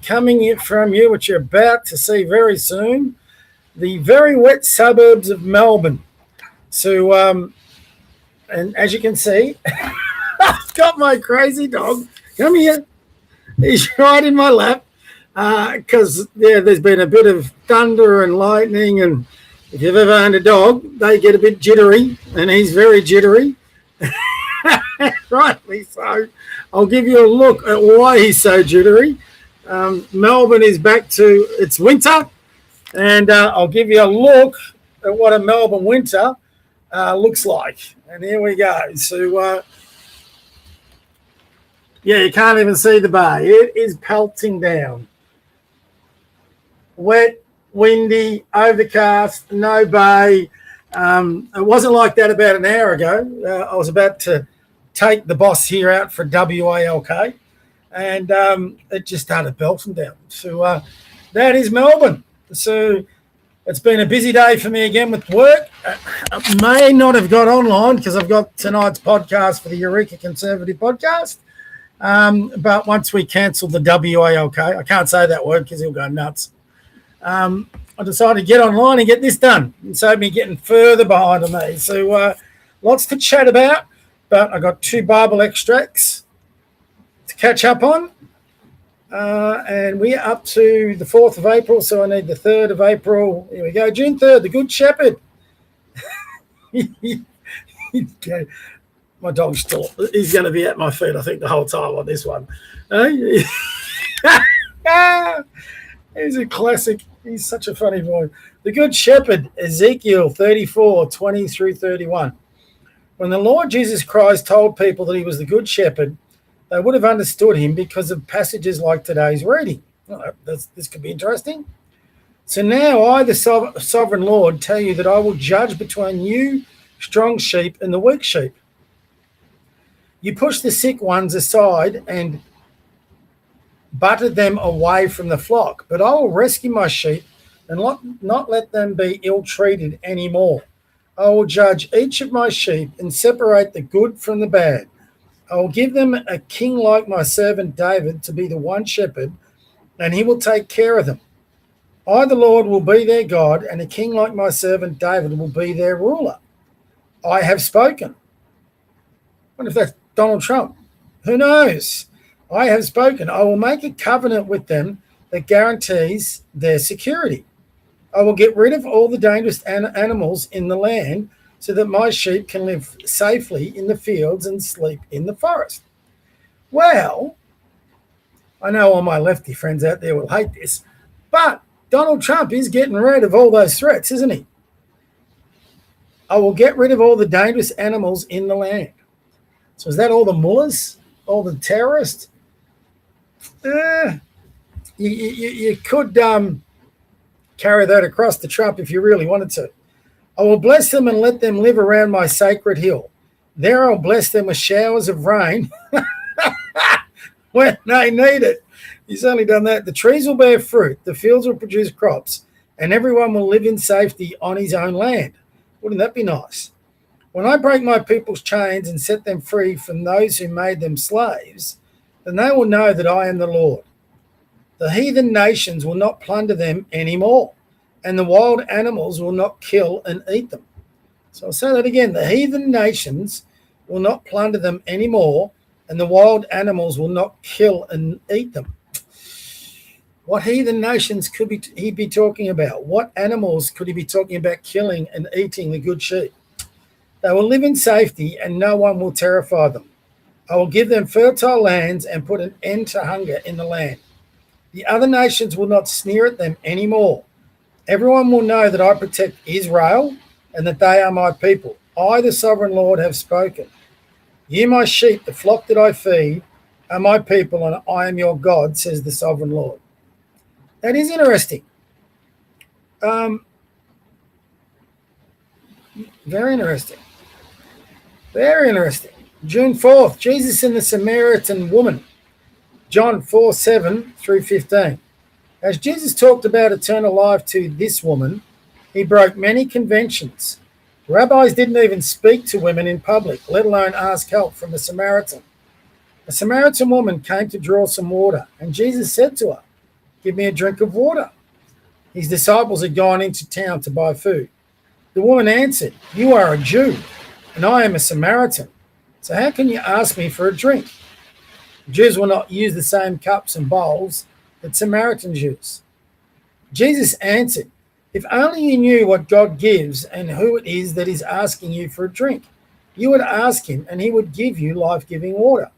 coming from you, which you're about to see very soon, the very wet suburbs of Melbourne. So, and as you can see, I've got my crazy dog. Come here. He's right in my lap because there's been a bit of thunder and lightning, and if you've ever owned a dog, they get a bit jittery, and he's very jittery. Rightly so. I'll give you a look at why he's so jittery. Melbourne is back to its winter, and I'll give you a look at what a Melbourne winter looks like. And here we go. So, you can't even see the bay. It is pelting down. Wet, windy, overcast, no bay. It wasn't like that about an hour ago. I was about to take the boss here out for WALK, and it just started belting down. So that is Melbourne. So it's been a busy day for me again with work. I may not have got online because I've got tonight's podcast for the Eureka Conservative podcast. But once we cancel the WALK, I can't say that word because he'll go nuts. I decided to get online and get this done and save me getting further behind on me. So lots to chat about, but I got 2 Bible extracts to catch up on. And we're up to the 4th of April, so I need the 3rd of April. Here we go, June 3rd, the Good Shepherd. Okay. My dog's still, he's going to be at my feet, I think, the whole time on this one. He's a classic. He's such a funny boy. The Good Shepherd, Ezekiel 34, 20 through 31. When the Lord Jesus Christ told people that he was the Good Shepherd, they would have understood him because of passages like today's reading. This could be interesting. So now I, the sovereign Lord, tell you that I will judge between you, strong sheep, and the weak sheep. You push the sick ones aside and butter them away from the flock, but I will rescue my sheep and not let them be ill-treated anymore. I will judge each of my sheep and separate the good from the bad. I will give them a king like my servant David to be the one shepherd, and he will take care of them. I, the Lord, will be their God, and a king like my servant David will be their ruler. I have spoken. What if that's Donald Trump? Who knows? I have spoken. I will make a covenant with them that guarantees their security. I will get rid of all the dangerous animals in the land so that my sheep can live safely in the fields and sleep in the forest. Well, I know all my lefty friends out there will hate this, but Donald Trump is getting rid of all those threats, isn't he? I will get rid of all the dangerous animals in the land. So is that all the mullahs, all the terrorists? You could carry that across to Trump if you really wanted to. I will bless them and let them live around my sacred hill. There I'll bless them with showers of rain when they need it. He's only done that. The trees will bear fruit, the fields will produce crops, and everyone will live in safety on his own land. Wouldn't that be nice? When I break my people's chains and set them free from those who made them slaves, then they will know that I am the Lord. The heathen nations will not plunder them anymore, and the wild animals will not kill and eat them. So I'll say that again. The heathen nations will not plunder them anymore, and the wild animals will not kill and eat them. What heathen nations could he be talking about? What animals could he be talking about killing and eating the good sheep? They will live in safety, and no one will terrify them. I will give them fertile lands and put an end to hunger in the land. The other nations will not sneer at them anymore. Everyone will know that I protect Israel and that they are my people. I, the sovereign Lord, have spoken. You, my sheep, the flock that I feed, are my people, and I am your God, says the sovereign Lord. That is interesting. Very interesting. Very interesting. June 4th, Jesus and the Samaritan woman. John 4:7 through 15. As Jesus talked about eternal life to this woman, he broke many conventions. Rabbis didn't even speak to women in public, let alone ask help from a Samaritan. A Samaritan woman came to draw some water, and Jesus said to her, Give me a drink of water. His disciples had gone into town to buy food. The woman answered, You are a Jew, and I am a Samaritan. So how can you ask me for a drink? Jews will not use the same cups and bowls that Samaritans use. Jesus answered, If only you knew what God gives and who it is that is asking you for a drink, you would ask him and he would give you life-giving water.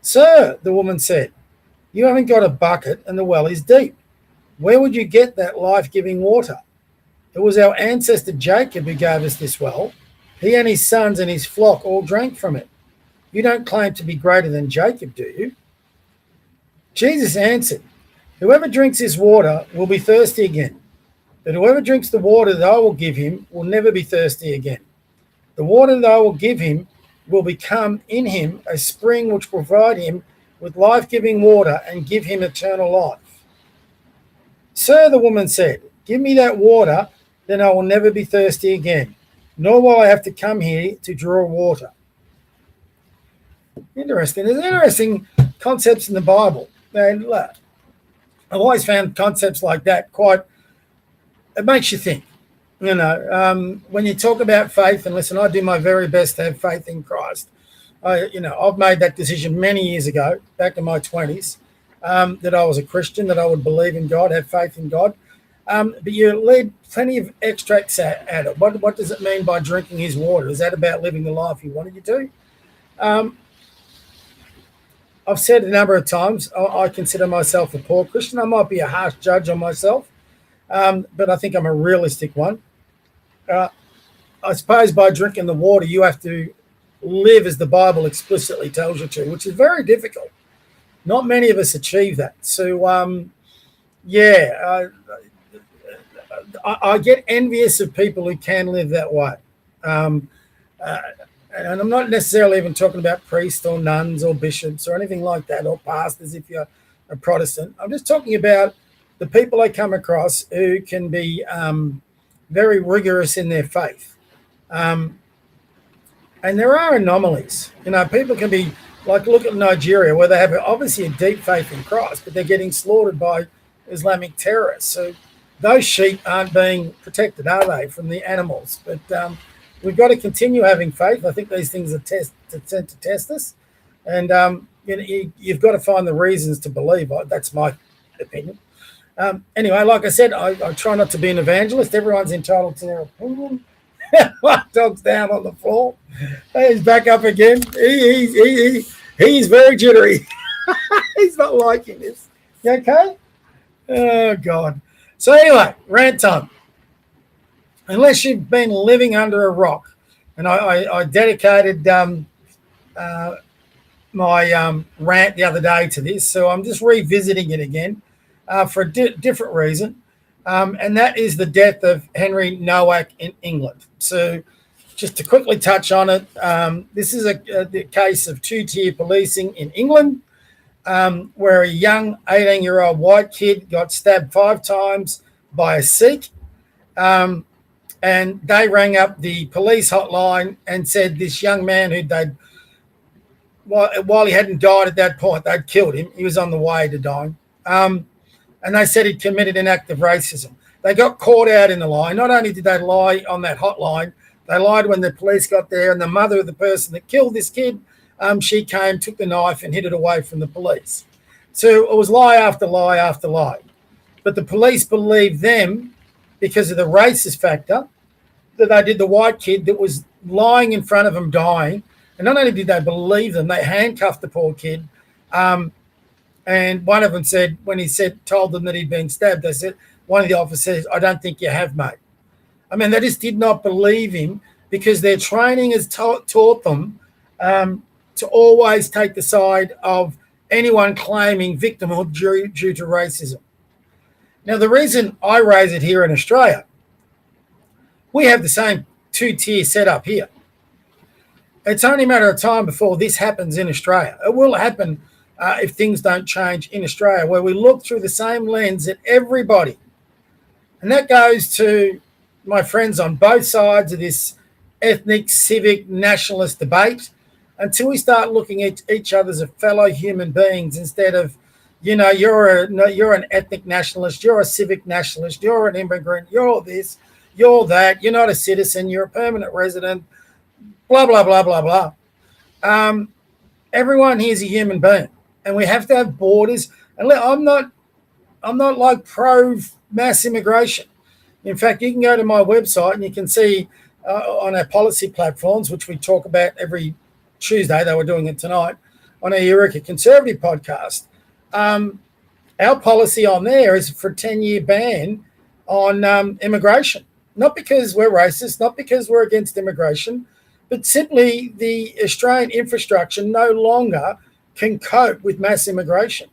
Sir, the woman said, you haven't got a bucket and the well is deep. Where would you get that life-giving water? It was our ancestor Jacob who gave us this well. He and his sons and his flock all drank from it. You don't claim to be greater than Jacob, do you? Jesus answered, Whoever drinks this water will be thirsty again. But whoever drinks the water that I will give him will never be thirsty again. The water that I will give him will become in him a spring which will provide him with life-giving water and give him eternal life. Sir, the woman said, Give me that water, then I will never be thirsty again, nor will I have to come here to draw water. Interesting. There's interesting concepts in the Bible. And I've always found concepts like that it makes you think. When you talk about faith, and listen, I do my very best to have faith in Christ. I've made that decision many years ago, back in my 20s, that I was a Christian, that I would believe in God, have faith in God. But you lead plenty of extracts at it. What does it mean by drinking his water? Is that about living the life he wanted you to? I've said a number of times, I consider myself a poor Christian. I might be a harsh judge on myself, but I think I'm a realistic one. I suppose by drinking the water, you have to live as the Bible explicitly tells you to, which is very difficult. Not many of us achieve that. So, I get envious of people who can live that way. And I'm not necessarily even talking about priests or nuns or bishops or anything like that, or pastors if you're a Protestant. I'm just talking about the people I come across who can be very rigorous in their faith. And there are anomalies. People can be, like, look at Nigeria, where they have obviously a deep faith in Christ, but they're getting slaughtered by Islamic terrorists. So those sheep aren't being protected, are they, from the animals? But we've got to continue having faith. I think these things are sent to test us. And you've got to find the reasons to believe. That's my opinion. Anyway, like I said, I try not to be an evangelist. Everyone's entitled to their opinion. My dog's down on the floor. He's back up again. He's very jittery. He's not liking this. You okay? Oh, God. So anyway, rant time. Unless you've been living under a rock, and I dedicated my rant the other day to this, so I'm just revisiting it again for a different reason, and that is the death of Henry Nowak in England. So just to quickly touch on it, this is the case of two-tier policing in England, where a young 18-year-old white kid got stabbed 5 times by a Sikh, and they rang up the police hotline and said this young man while he hadn't died at that point, they'd killed him. He was on the way to dying. And they said he'd committed an act of racism. They got caught out in the lie. Not only did they lie on that hotline, they lied when the police got there, and the mother of the person that killed this kid, she came, took the knife and hid it away from the police. So it was lie after lie after lie. But the police believed them because of the racist factor, that they did the white kid that was lying in front of them dying. And not only did they believe them, they handcuffed the poor kid. And one of them said, when he told them that he'd been stabbed, they said, one of the officers says, I don't think you have, mate. I mean, they just did not believe him because their training has taught them to always take the side of anyone claiming victimhood due to racism. Now, the reason I raise it here in Australia, we have the same two-tier setup here. It's only a matter of time before this happens in Australia. It will happen if things don't change in Australia, where we look through the same lens at everybody. And that goes to my friends on both sides of this ethnic, civic, nationalist debate, until we start looking at each other as fellow human beings instead of, you're an ethnic nationalist, you're a civic nationalist, you're an immigrant, you're this, you're that, you're not a citizen, you're a permanent resident, blah, blah, blah, blah, blah. Everyone here is a human being, and we have to have borders. And I'm not like pro mass immigration. In fact, you can go to my website and you can see on our policy platforms, which we talk about every Tuesday, they were doing it tonight, on our Eureka Conservative podcast. Our policy on there is for a 10-year ban on immigration. Not because we're racist, not because we're against immigration, but simply the Australian infrastructure no longer can cope with mass immigration.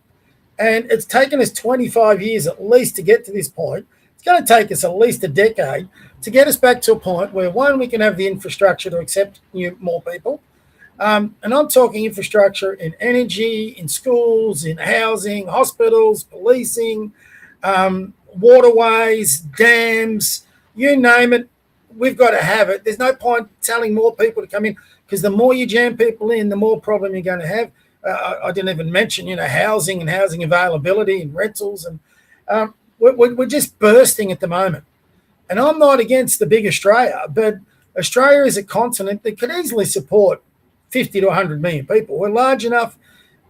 And it's taken us 25 years at least to get to this point. It's going to take us at least a decade to get us back to a point where, one, we can have the infrastructure to accept more people. And I'm talking infrastructure in energy, in schools, in housing, hospitals, policing, waterways, dams, you name it. We've got to have it. There's no point telling more people to come in, because the more you jam people in, the more problem you're going to have. I didn't even mention, housing and housing availability and rentals. And we're just bursting at the moment. And I'm not against the big Australia, but Australia is a continent that could easily support 50 to 100 million people. We're large enough.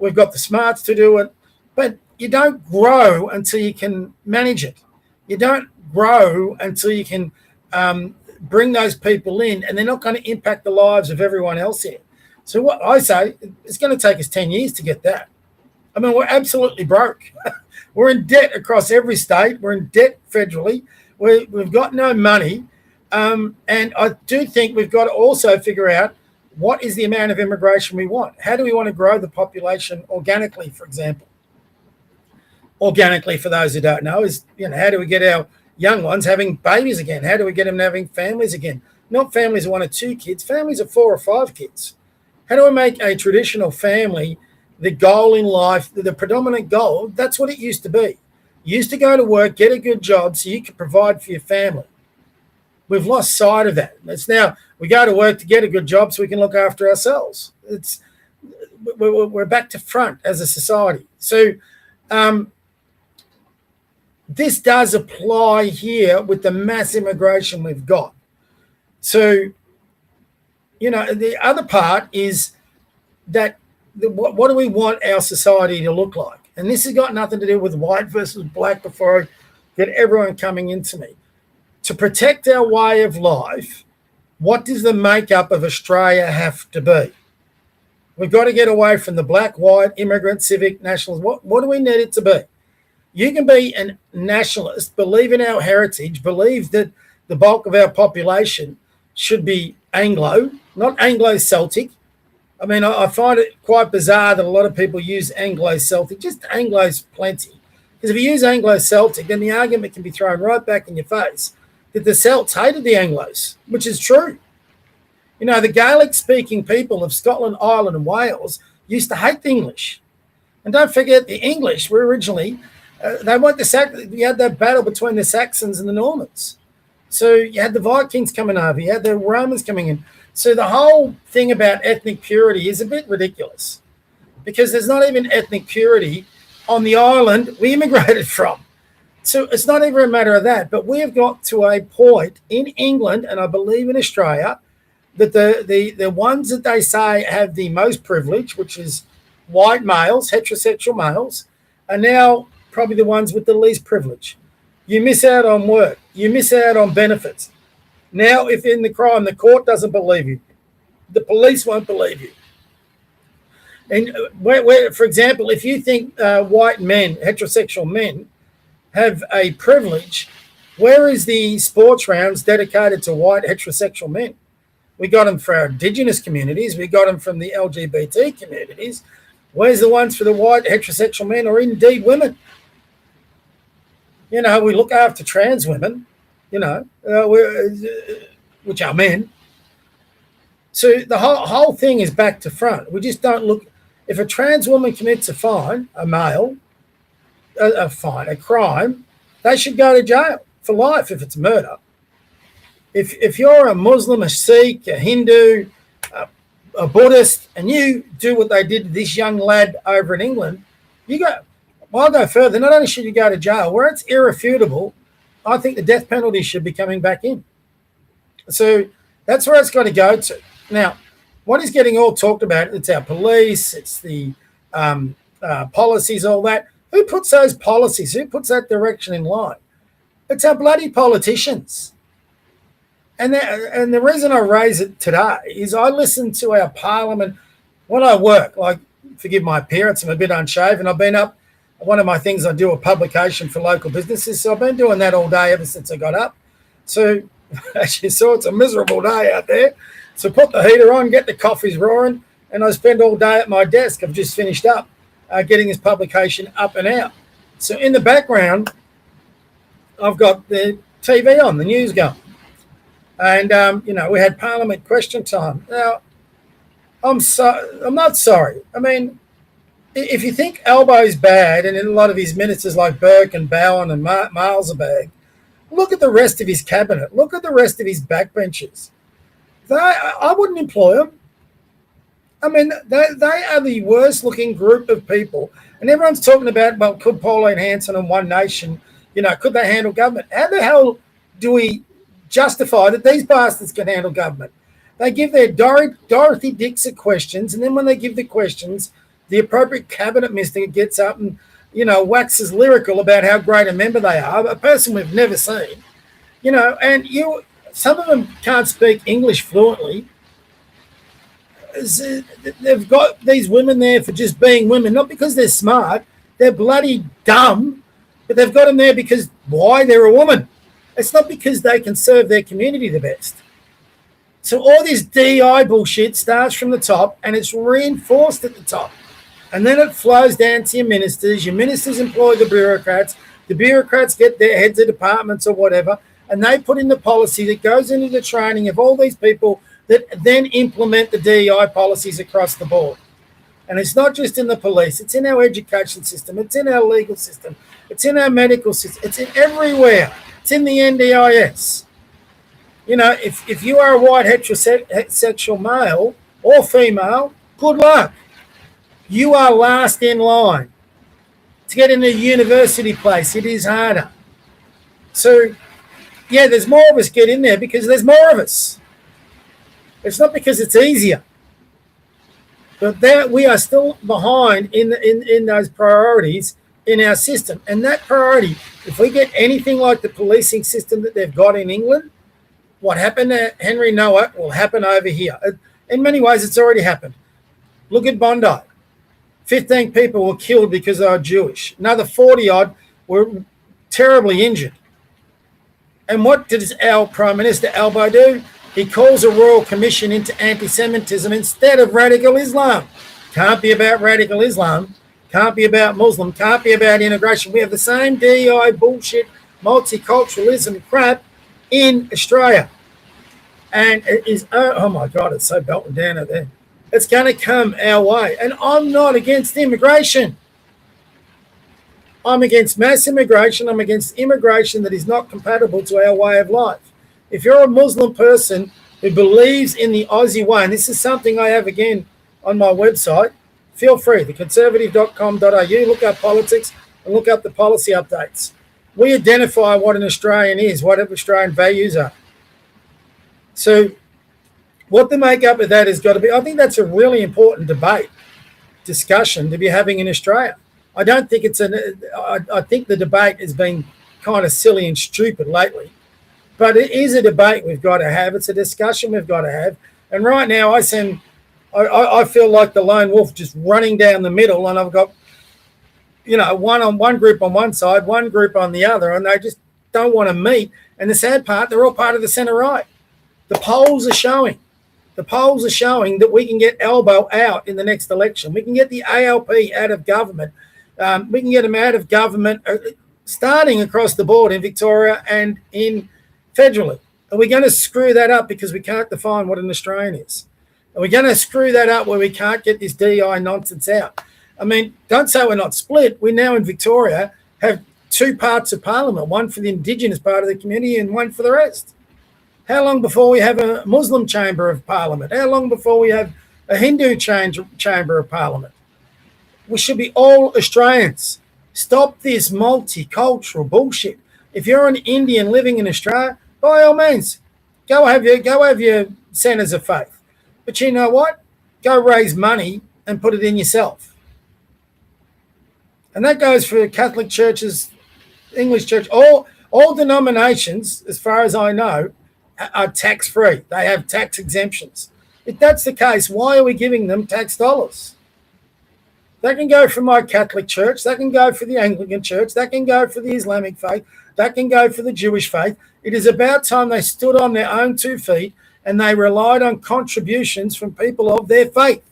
We've got the smarts to do it. But you don't grow until you can manage it. You don't grow until you can bring those people in, and they're not going to impact the lives of everyone else here. So what I say, it's going to take us 10 years to get that. I mean, we're absolutely broke. We're in debt across every state. We're in debt federally. We've got no money. And I do think we've got to also figure out what is the amount of immigration we want. How do we want to grow the population organically, for example? Organically, for those who don't know, is, how do we get our young ones having babies again? How do we get them having families again? Not families of 1 or 2 kids, families of 4 or 5 kids. How do we make a traditional family the goal in life, the predominant goal? That's what it used to be. You used to go to work, get a good job so you could provide for your family. We've lost sight of that. It's now we go to work to get a good job so we can look after ourselves. We're back to front as a society. So this does apply here with the mass immigration we've got. So, the other part is that what do we want our society to look like? And this has got nothing to do with white versus black before I get everyone coming into me. To protect our way of life, what does the makeup of Australia have to be? We've got to get away from the black, white, immigrant, civic, nationalist. What do we need it to be? You can be a nationalist, believe in our heritage, believe that the bulk of our population should be Anglo, not Anglo-Celtic. I mean, I find it quite bizarre that a lot of people use Anglo-Celtic. Just Anglo's plenty. Because if you use Anglo-Celtic, then the argument can be thrown right back in your face that the Celts hated the Anglos, which is true. The Gaelic-speaking people of Scotland, Ireland, and Wales used to hate the English. And don't forget, the English were originally, they weren't you had that battle between the Saxons and the Normans. So you had the Vikings coming over, you had the Romans coming in. So the whole thing about ethnic purity is a bit ridiculous, because there's not even ethnic purity on the island we immigrated from. So it's not even a matter of that, but we have got to a point in England, and I believe in Australia, that the ones that they say have the most privilege, which is white males, heterosexual males, are now probably the ones with the least privilege. You miss out on work. You miss out on benefits. Now, if in the crime, the court doesn't believe you. The police won't believe you. And for example, if you think white men, heterosexual men, have a privilege, where is the sports rounds dedicated to white heterosexual men? We got them for our Indigenous communities. We got them from the LGBT communities. Where's the ones for the white heterosexual men, or indeed women? We look after trans women, which are men. So the whole thing is back to front. We just don't look. If a trans woman commits a crime, they should go to jail for life if it's murder. If you're a Muslim, a Sikh, a Hindu, a Buddhist, and you do what they did to this young lad over in England, Well, I'll go further. Not only should you go to jail, where it's irrefutable, I think the death penalty should be coming back in. So that's where it's got to go to. Now, what is getting all talked about, it's our police, it's the policies, all that. Who puts those policies? Who puts that direction in line? It's our bloody politicians. And the reason I raise it today is I listen to our parliament when I work. Like, forgive my appearance, I'm a bit unshaven. I've been up. One of my things, I do a publication for local businesses. So I've been doing that all day ever since I got up. So as you saw, it's a miserable day out there. So put the heater on, get the coffees roaring, and I spend all day at my desk. I've just finished up getting this publication up and out. So in the background, I've got the TV on, the news going. And, we had Parliament question time. Now, I'm not sorry. I mean, if you think Albo's bad, and in a lot of his ministers like Burke and Bowen and Miles are bad, look at the rest of his cabinet. Look at the rest of his backbenchers. I wouldn't employ them. I mean, they are the worst looking group of people. And everyone's talking about, well, could Pauline Hanson and One Nation, could they handle government? How the hell do we justify that these bastards can handle government? They give their Dorothy Dixon questions, and then when they give the questions, the appropriate cabinet minister gets up and, waxes lyrical about how great a member they are, a person we've never seen, and some of them can't speak English fluently. They've got these women there for just being women, not because they're smart, they're bloody dumb, but they've got them there because why? They're a woman. It's not because they can serve their community the best. So all this DI bullshit starts from the top and it's reinforced at the top. And then it flows down to your ministers employ the bureaucrats get their heads of departments or whatever, and they put in the policy that goes into the training of all these people that then implement the DEI policies across the board. And it's not just in the police, it's in our education system, it's in our legal system, it's in our medical system, it's in everywhere. It's in the NDIS. If you are a white heterosexual male or female, good luck. You are last in line. To get in a university place, it is harder. So, yeah, there's more of us get in there because there's more of us. It's not because it's easier. But we are still behind in those priorities in our system. And that priority, if we get anything like the policing system that they've got in England, what happened to Henry Noah will happen over here. In many ways, it's already happened. Look at Bondi. 15 people were killed because they were Jewish. Another 40-odd were terribly injured. And what does our Prime Minister Albo do? He calls a royal commission into anti-Semitism instead of radical Islam. Can't be about radical Islam. Can't be about Muslim. Can't be about integration. We have the same DEI bullshit, multiculturalism crap in Australia. And it is, oh my God, it's so belting down out there. It's going to come our way. And I'm not against immigration. I'm against mass immigration. I'm against immigration that is not compatible to our way of life. If you're a Muslim person who believes in the Aussie way, and this is something I have again on my website, feel free, theconservative.com.au, look up politics and look up the policy updates. We identify what an Australian is, what Australian values are. So what the makeup of that has got to be, I think that's a really important discussion to be having in Australia. I don't think I think the debate has been kind of silly and stupid lately. But it is a debate we've got to have. It's a discussion we've got to have. And right now I feel like the lone wolf just running down the middle, and I've got, one group on one side, one group on the other, and they just don't want to meet. And the sad part, they're all part of the centre right. The polls are showing that we can get Albo out in the next election. We can get the ALP out of government. We can get them out of government starting across the board in Victoria and in federally. Are we going to screw that up because we can't define what an Australian is? Are we going to screw that up where we can't get this DI nonsense out? I mean, don't say we're not split. We now in Victoria have two parts of Parliament, one for the Indigenous part of the community and one for the rest. How long before we have a Muslim chamber of Parliament? How long before we have a Hindu chamber of Parliament? We should be all Australians. Stop this multicultural bullshit. If you're an Indian living in Australia, by all means, go have your centres of faith. But you know what? Go raise money and put it in yourself. And that goes for Catholic churches, English church, all denominations, as far as I know, are tax-free. They have tax exemptions. If that's the case, why are we giving them tax dollars? That can go for my Catholic church. That can go for the Anglican church. That can go for the Islamic faith. That can go for the Jewish faith. It is about time they stood on their own 2 feet and they relied on contributions from people of their faith.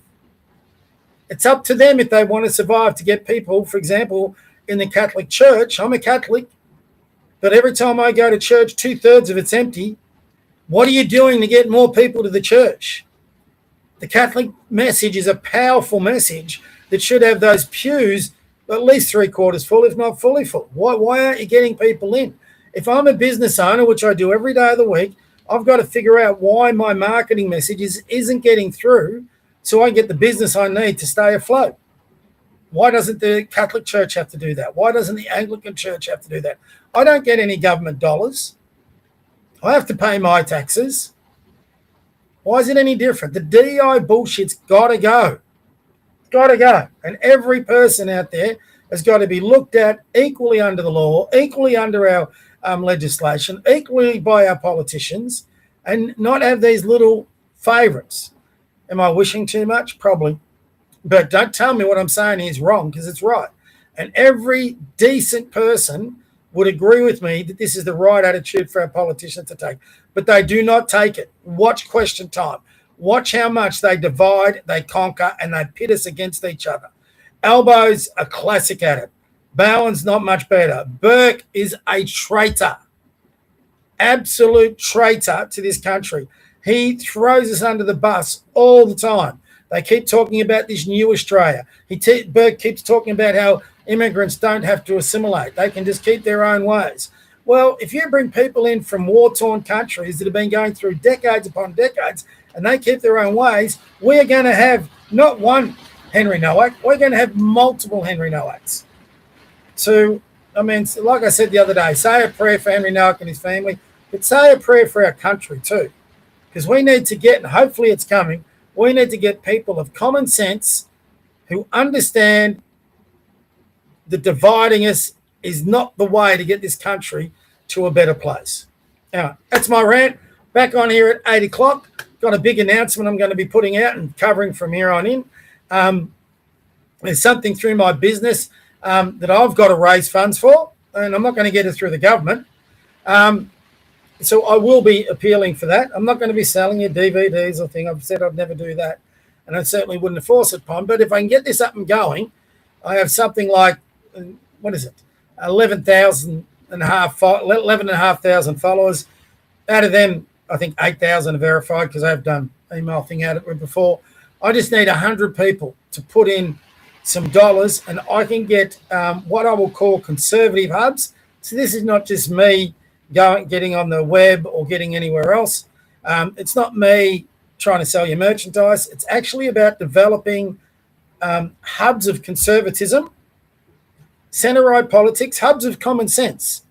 It's up to them if they want to survive to get people, for example, in the Catholic Church. I'm a Catholic, but every time I go to church, 2/3 of it's empty. What are you doing to get more people to the church? The Catholic message is a powerful message that should have those pews at least 3/4 full, if not fully full. Why aren't you getting people in? If I'm a business owner, which I do every day of the week, I've got to figure out why my marketing message isn't getting through so I get the business I need to stay afloat. Why doesn't the Catholic Church have to do that? Why doesn't the Anglican Church have to do that? I don't get any government dollars. I have to pay my taxes. Why is it any different? The DI bullshit's got to go. Got to go. And every person out there has got to be looked at equally under the law, equally under our legislation, equally by our politicians, and not have these little favourites. Am I wishing too much? Probably. But don't tell me what I'm saying is wrong, because it's right. And every decent person would agree with me that this is the right attitude for our politicians to take. But they do not take it. Watch Question Time. Watch how much they divide, they conquer, and they pit us against each other. Albo's a classic at it. Bowen's not much better. Burke is a traitor. Absolute traitor to this country. He throws us under the bus all the time. They keep talking about this new Australia. Burke keeps talking about how immigrants don't have to assimilate. They can just keep their own ways. Well, if you bring people in from war-torn countries that have been going through decades upon decades and they keep their own ways, we're going to have not one Henry Nowak, we're going to have multiple Henry Nowaks. So, I mean, like I said the other day, say a prayer for Henry Nowak and his family, but say a prayer for our country too. Because we need to get, and hopefully it's coming, we need to get people of common sense who understand that dividing us is not the way to get this country to a better place. Now, that's my rant. Back on here at 8 o'clock. Got a big announcement I'm going to be putting out and covering from here on in. There's something through my business that I've got to raise funds for, and I'm not going to get it through the government. So I will be appealing for that. I'm not going to be selling you DVDs or thing. I've said I'd never do that, and I certainly wouldn't force it upon. But if I can get this up and going, I have something like, 11,500 followers. Out of them, I think 8,000 are verified because I've done email thing out of it before. I just need 100 people to put in some dollars, and I can get what I will call conservative hubs. So this is not just me getting on the web or getting anywhere else. It's not me trying to sell you merchandise. It's actually about developing hubs of conservatism, centre-right politics, hubs of common sense,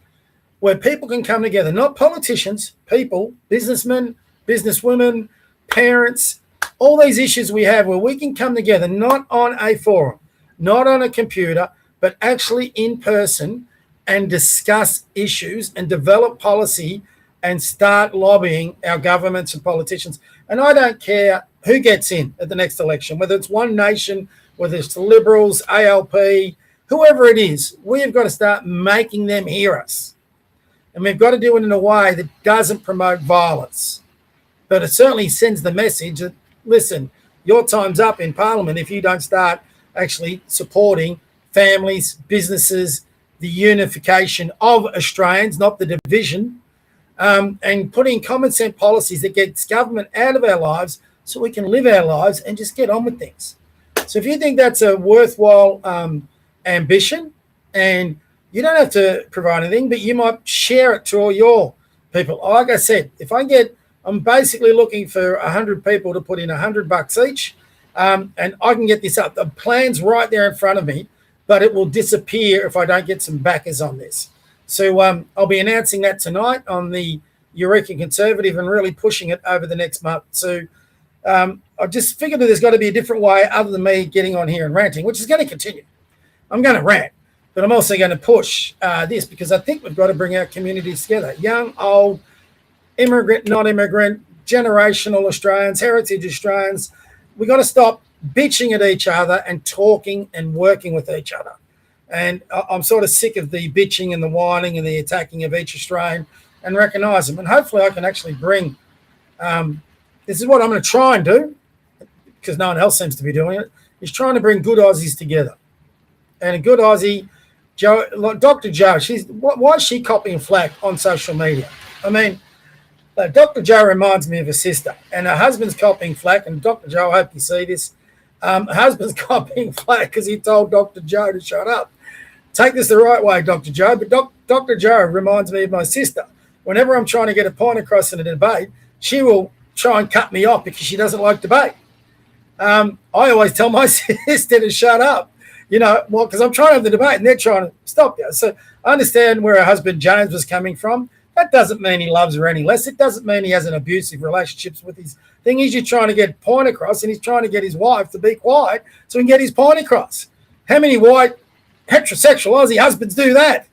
where people can come together, not politicians, people, businessmen, businesswomen, parents, all these issues we have where we can come together, not on a forum, not on a computer, but actually in person and discuss issues and develop policy and start lobbying our governments and politicians. And I don't care who gets in at the next election, whether it's One Nation, whether it's the Liberals, ALP, whoever it is, we have got to start making them hear us. And we've got to do it in a way that doesn't promote violence. But it certainly sends the message that, listen, your time's up in Parliament if you don't start actually supporting families, businesses, the unification of Australians, not the division, and putting common sense policies that gets government out of our lives so we can live our lives and just get on with things. So if you think that's a worthwhile ambition, and you don't have to provide anything, but you might share it to all your people. Like I said, I'm basically looking for 100 people to put in $100 each, and I can get this up. The plan's right there in front of me, but it will disappear if I don't get some backers on this. So I'll be announcing that tonight on the Eureka Conservative and really pushing it over the next month. So I just figured that there's got to be a different way other than me getting on here and ranting, which is going to continue. I'm going to rant, but I'm also going to push this because I think we've got to bring our communities together. Young, old, immigrant, non-immigrant, generational Australians, heritage Australians. We've got to stop bitching at each other and talking and working with each other. And I'm sort of sick of the bitching and the whining and the attacking of each Australian and recognise them. And hopefully I can actually bring this is what I'm going to try and do, because no one else seems to be doing it, is trying to bring good Aussies together. And a good Aussie, Joe, like Dr. Joe, why is she copying flack on social media? I mean, Dr. Joe reminds me of her sister, and her husband's copying flack. And Dr. Joe, I hope you see this. Her husband's copying flack because he told Dr. Joe to shut up. Take this the right way, Dr. Joe. But Dr. Joe reminds me of my sister. Whenever I'm trying to get a point across in a debate, she will try and cut me off because she doesn't like debate. I always tell my sister to shut up, because I'm trying to have the debate and they're trying to stop you. So I understand where her husband James was coming from. That doesn't mean he loves her any less. It doesn't mean he has an abusive relationships with his thing. He's just trying to get a point across, and he's trying to get his wife to be quiet so he can get his point across. How many white heterosexual Aussie husbands do that?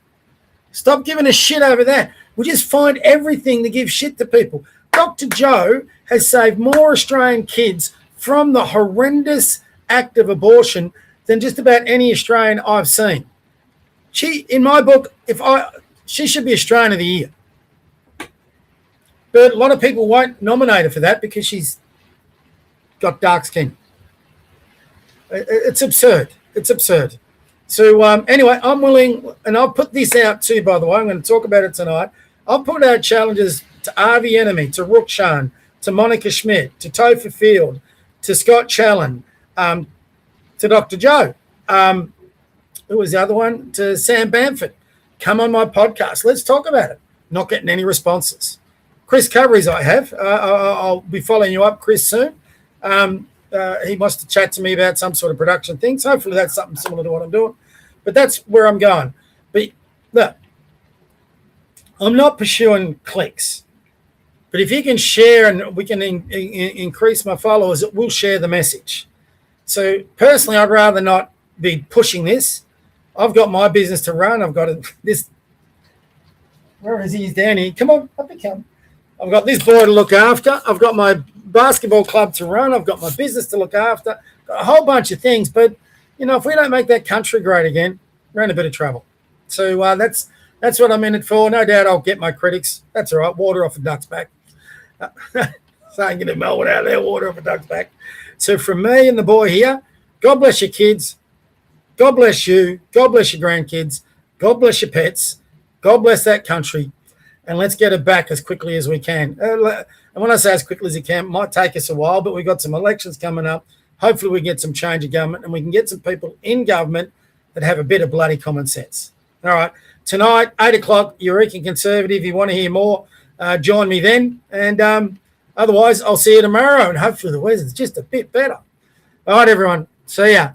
Stop giving a shit over that. We just find everything to give shit to people. Dr. Joe has saved more Australian kids from the horrendous act of abortion than just about any Australian I've seen. She, in my book, she should be Australian of the Year. But a lot of people won't nominate her for that because she's got dark skin. It's absurd. It's absurd. So anyway, I'm willing, and I'll put this out too, by the way. I'm going to talk about it tonight. I'll put out challenges to Avi Enemy, to Rukshan, to Monica Schmidt, to Topher Field, to Scott Challen, to Dr. Joe. Who was the other one? To Sam Bamford. Come on my podcast. Let's talk about it. Not getting any responses. Chris Coveries I have. I'll be following you up, Chris, soon. He wants to chat to me about some sort of production things. Hopefully that's something similar to what I'm doing. But that's where I'm going. But look, I'm not pursuing clicks. But if you can share and we can increase my followers, it will share the message. So personally, I'd rather not be pushing this. I've got my business to run. I've got this. Where is he? He's down here. Come on, up and come. I've got this boy to look after. I've got my basketball club to run. I've got my business to look after. Got a whole bunch of things. But, if we don't make that country great again, we're in a bit of trouble. So that's what I'm in it for. No doubt I'll get my critics. That's all right. Water off a duck's back. Saying in Melbourne out there, water off a duck's back. So from me and the boy here, God bless your kids. God bless you. God bless your grandkids. God bless your pets. God bless that country. And let's get it back as quickly as we can. And when I say as quickly as it can, it might take us a while, but we've got some elections coming up. Hopefully we get some change of government and we can get some people in government that have a bit of bloody common sense. All right. Tonight, 8 o'clock, Eureka Conservative. If you want to hear more, join me then. And otherwise, I'll see you tomorrow. And hopefully the weather's just a bit better. All right, everyone. See ya.